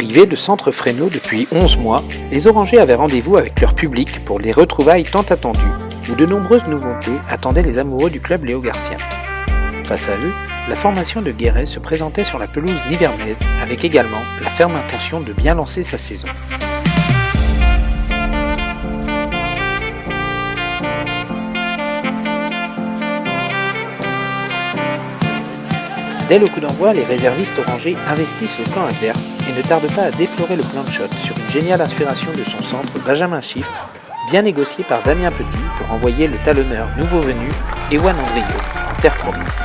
Privés de centre Fresno depuis 11 mois, les Orangers avaient rendez-vous avec leur public pour les retrouvailles tant attendues, où de nombreuses nouveautés attendaient les amoureux du club léogarcien. Face à eux, la formation de Guéret se présentait sur la pelouse nivernaise avec également la ferme intention de bien lancer sa saison. Dès le coup d'envoi, les réservistes orangers investissent le camp adverse et ne tardent pas à déflorer le plan de shot sur une géniale inspiration de son centre Benjamin Chiffre, bien négocié par Damien Petit pour envoyer le talonneur nouveau venu Ewan Andrio en terre promise.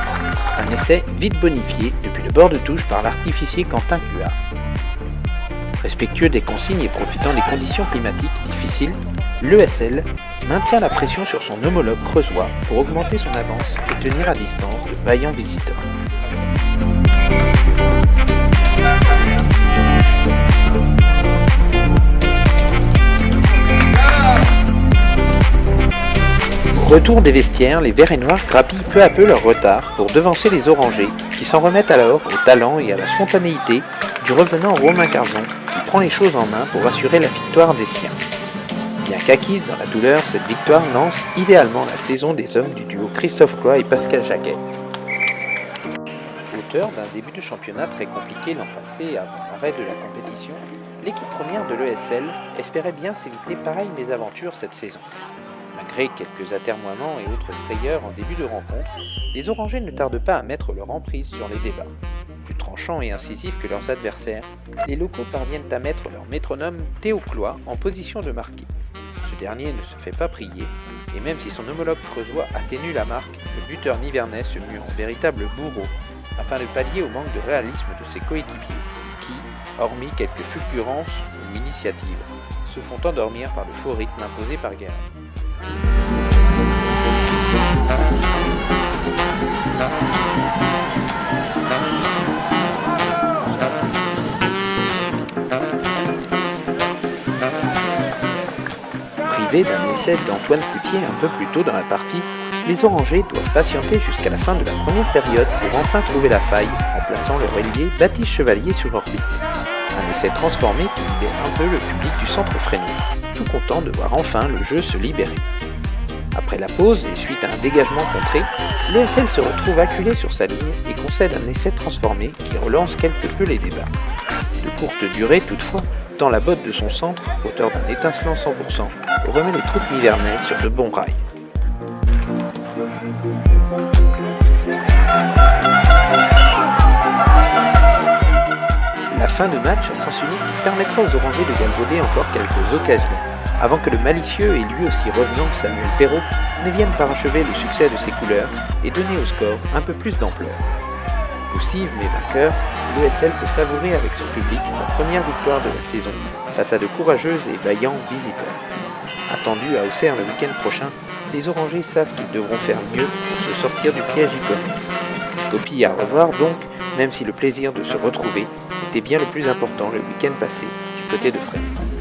Un essai vite bonifié depuis le bord de touche par l'artificier Quentin Cuard. Respectueux des consignes et profitant des conditions climatiques difficiles, l'ESL maintient la pression sur son homologue creusois pour augmenter son avance et tenir à distance de vaillants visiteurs. Au retour des vestiaires, les verts et noirs grappillent peu à peu leur retard pour devancer les orangers, qui s'en remettent alors au talent et à la spontanéité du revenant Romain Carzon, qui prend les choses en main pour assurer la victoire des siens. Bien qu'acquise dans la douleur, cette victoire lance idéalement la saison des hommes du duo Christophe Cloy et Pascal Jacquet. Auteur d'un début de championnat très compliqué l'an passé avant l'arrêt de la compétition, l'équipe première de l'ESL espérait bien s'éviter pareille mésaventure cette saison. Malgré quelques atermoiements et autres frayeurs en début de rencontre, les Orangers ne tardent pas à mettre leur emprise sur les débats. Plus tranchants et incisifs que leurs adversaires, les locaux parviennent à mettre leur métronome Théo Cloy en position de marquer. Ce dernier ne se fait pas prier, et même si son homologue creusois atténue la marque, le buteur nivernais se mue en véritable bourreau, afin de pallier au manque de réalisme de ses coéquipiers, qui, hormis quelques fulgurances ou initiatives, se font endormir par le faux rythme imposé par Guéret. Privés d'un essai d'Antoine Coutier un peu plus tôt dans la partie, les Orangers doivent patienter jusqu'à la fin de la première période pour enfin trouver la faille en plaçant leur ailier Baptiste Chevalier sur orbite. Un essai transformé qui libère un peu le public du centre Fresno, tout content de voir enfin le jeu se libérer. Après la pause et suite à un dégagement contré, l'ESL se retrouve acculé sur sa ligne et concède un essai transformé qui relance quelque peu les débats. De courte durée toutefois, tant la botte de son centre, auteur d'un étincelant 100%, remet les troupes nivernaises sur de bons rails. La fin de match à sens unique permettra aux Orangers de galvauder encore quelques occasions, avant que le malicieux et lui aussi revenant Samuel Perrault ne vienne parachever le succès de ses couleurs et donner au score un peu plus d'ampleur. Poussive mais vainqueur, l'ESL peut savourer avec son public sa première victoire de la saison face à de courageux et vaillants visiteurs. Attendus à Auxerre le week-end prochain, les Orangers savent qu'ils devront faire mieux pour se sortir du piège iconien. Copie à revoir donc, même si le plaisir de se retrouver était bien le plus important le week-end passé du côté de Fresno.